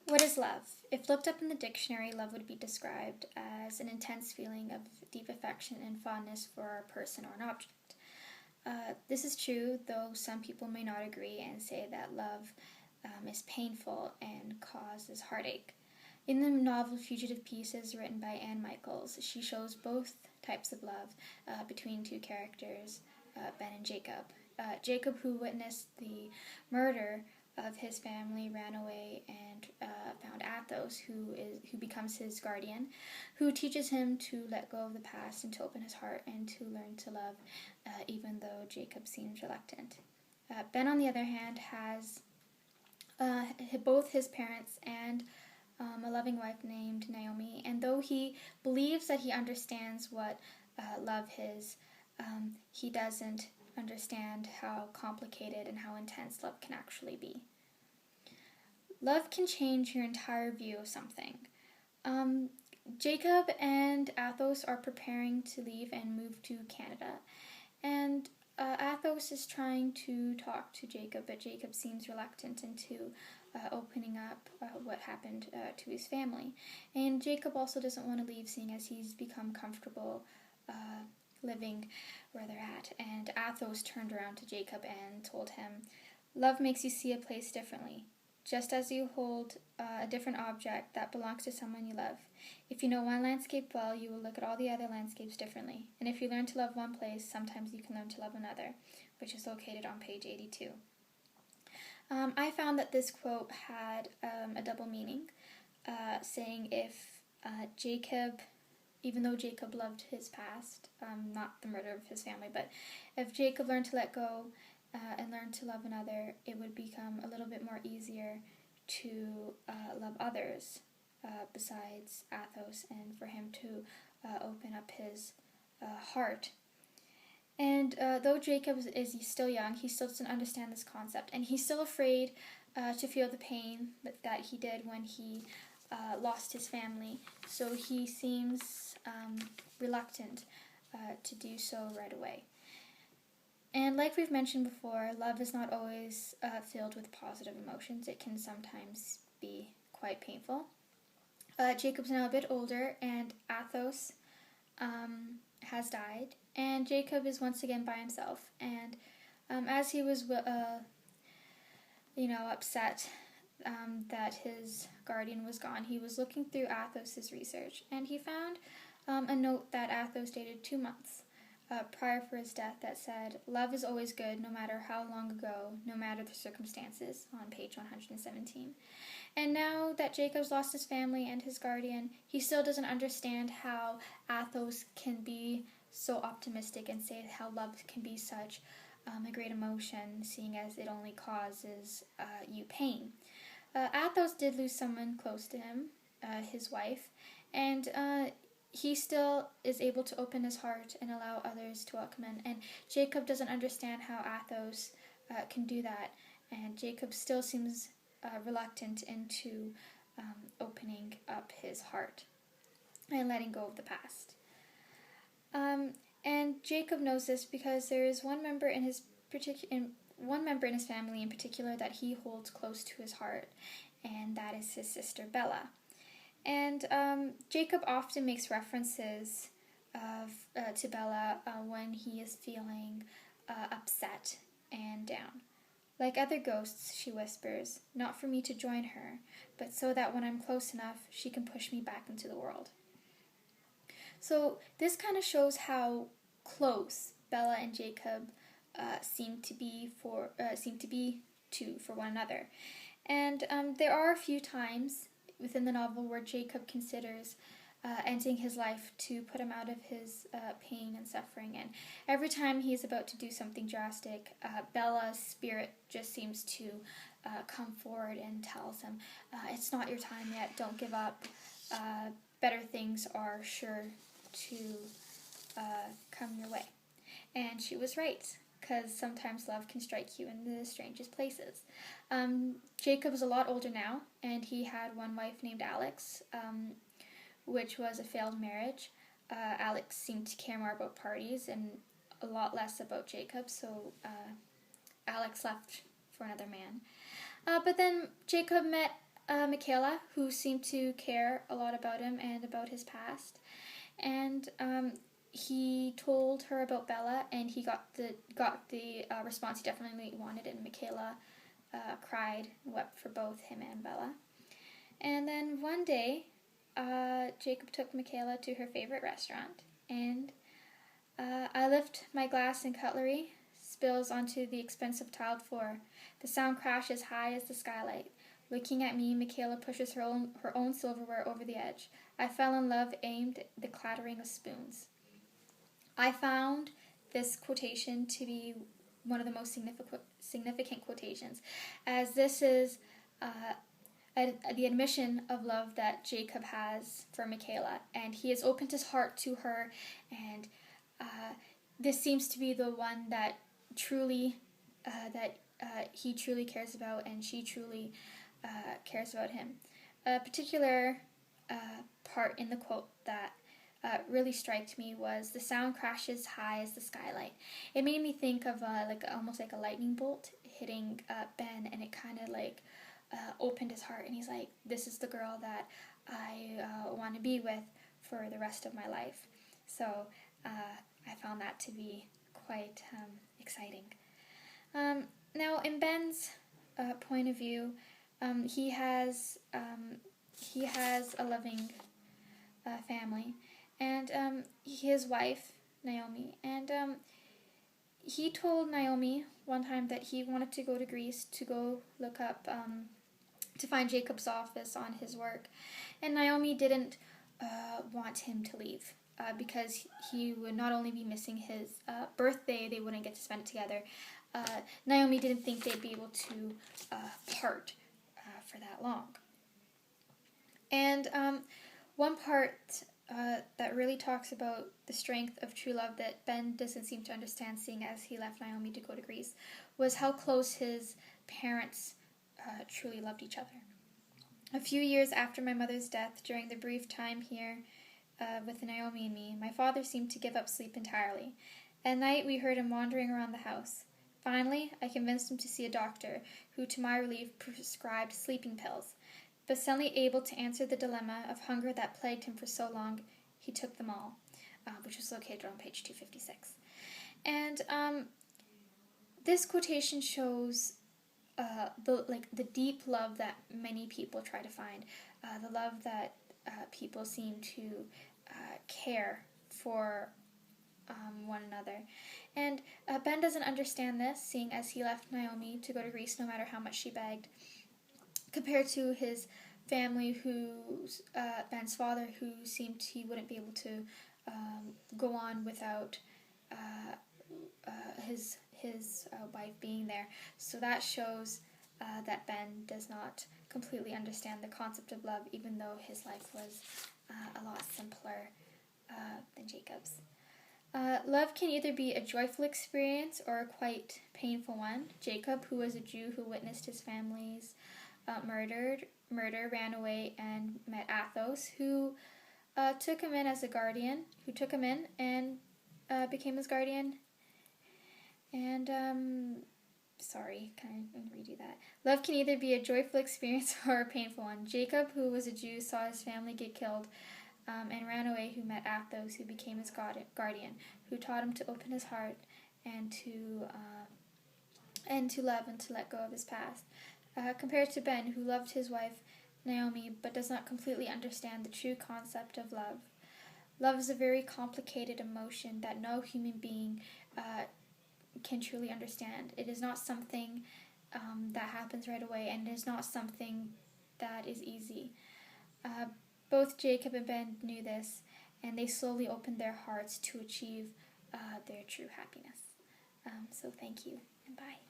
What is love? If looked up in the dictionary, love would be described as an intense feeling of deep affection and fondness for a person or an object. This is true, though some people may not agree and say that love is painful and causes heartache. In the novel Fugitive Pieces, written by Anne Michaels, she shows both types of love between two characters, Ben and Jacob. Jacob, who witnessed the murder of his family, ran away and found Athos, who becomes his guardian, who teaches him to let go of the past and to open his heart and to learn to love, even though Jacob seems reluctant. Ben, on the other hand, has both his parents and a loving wife named Naomi, and though he believes that he understands what love is, he doesn't understand how complicated and how intense love can actually be. Love can change your entire view of something. Jacob and Athos are preparing to leave and move to Canada, and Athos is trying to talk to Jacob, but Jacob seems reluctant into opening up what happened to his family. And Jacob also doesn't want to leave, seeing as he's become comfortable living where they're at. And Athos turned around to Jacob and told him, "Love makes you see a place differently, just as you hold a different object that belongs to someone you love. If you know one landscape well, you will look at all the other landscapes differently. And if you learn to love one place, sometimes you can learn to love another," which is located on page 82. I found that this quote had a double meaning, saying if Jacob, even though Jacob loved his past, not the murder of his family, but if Jacob learned to let go and learn to love another, it would become a little bit more easier to love others besides Athos, and for him to open up his heart. And though Jacob is still young, he still doesn't understand this concept, and he's still afraid to feel the pain that he did when he lost his family, so he seems reluctant to do so right away. And like we've mentioned before, love is not always filled with positive emotions. It can sometimes be quite painful. Jacob's now a bit older, and Athos has died, and Jacob is once again by himself. And as he was, upset that his guardian was gone, he was looking through Athos's research, and he found a note that Athos dated 2 months prior for his death that said, "Love is always good, no matter how long ago, no matter the circumstances," on page 117. And now that Jacob's lost his family and his guardian, he still doesn't understand how Athos can be so optimistic and say how love can be such a great emotion, seeing as it only causes you pain. Athos did lose someone close to him, his wife, and he still is able to open his heart and allow others to welcome him. And Jacob doesn't understand how Athos can do that, and Jacob still seems reluctant into opening up his heart and letting go of the past. And Jacob knows this because there is one member in his family in particular that he holds close to his heart, and that is his sister Bella. And Jacob often makes references to Bella when he is feeling upset and down. "Like other ghosts," she whispers, "not for me to join her, but so that when I'm close enough, she can push me back into the world." So this kind of shows how close Bella and Jacob seem to be for one another. And there are a few times within the novel where Jacob considers ending his life to put him out of his pain and suffering. And every time he's about to do something drastic, Bella's spirit just seems to come forward and tells him, "It's not your time yet, don't give up. Better things are sure to come your way." And she was right, because sometimes love can strike you in the strangest places. Jacob is a lot older now, and he had one wife named Alex, which was a failed marriage. Alex seemed to care more about parties and a lot less about Jacob, so Alex left for another man. But then Jacob met Michaela, who seemed to care a lot about him and about his past, and he told her about Bella, and he got the response he definitely wanted, and Michaela cried and wept for both him and Bella. And then one day, Jacob took Michaela to her favorite restaurant, and I lift my glass and cutlery, spills onto the expensive tiled floor. The sound crashes high as the skylight. Looking at me, Michaela pushes her own silverware over the edge. I fell in love, aimed the clattering of spoons. I found this quotation to be one of the most significant quotations, as this is the admission of love that Jacob has for Michaela, and he has opened his heart to her, and this seems to be the one that truly he truly cares about, and she truly cares about him. A particular part in the quote that really struck me was the sound crashes high as the skylight. It made me think of almost like a lightning bolt hitting Ben, and it kind of opened his heart, and he's like, this is the girl that I want to be with for the rest of my life. So I found that to be quite exciting. Now, in Ben's point of view, he has a loving family, and his wife Naomi, and he told Naomi one time that he wanted to go to Greece to go look up to find Jacob's office on his work, and Naomi didn't want him to leave because he would not only be missing his birthday, they wouldn't get to spend it together. Naomi didn't think they'd be able to part for that long. And one part that really talks about the strength of true love that Ben doesn't seem to understand, seeing as he left Naomi to go to Greece, was how close his parents truly loved each other. A few years after my mother's death, during the brief time here with Naomi and me, my father seemed to give up sleep entirely. At night, we heard him wandering around the house. Finally, I convinced him to see a doctor, who, to my relief, prescribed sleeping pills. But suddenly able to answer the dilemma of hunger that plagued him for so long, he took them all, which was located on page 256. And this quotation shows the deep love that many people try to find, the love that people seem to care for one another. And Ben doesn't understand this, seeing as he left Naomi to go to Greece no matter how much she begged, compared to his family, Ben's father, who seemed he wouldn't be able to go on without his wife being there. So that shows that Ben does not completely understand the concept of love, even though his life was a lot simpler than Jacob's. Love can either be a joyful experience or a quite painful one. Jacob, who was a Jew who witnessed his family's murder, ran away and met Athos, who took him in as a guardian, who took him in and became his guardian. And, can I redo that? Love can either be a joyful experience or a painful one. Jacob, who was a Jew, saw his family get killed and ran away, who met Athos, who became his guardian, who taught him to open his heart and to love and to let go of his past. Compared to Ben, who loved his wife Naomi but does not completely understand the true concept of love. Love is a very complicated emotion that no human being can truly understand. It is not something that happens right away, and it is not something that is easy. Both Jacob and Ben knew this, and they slowly opened their hearts to achieve their true happiness. So thank you, and bye.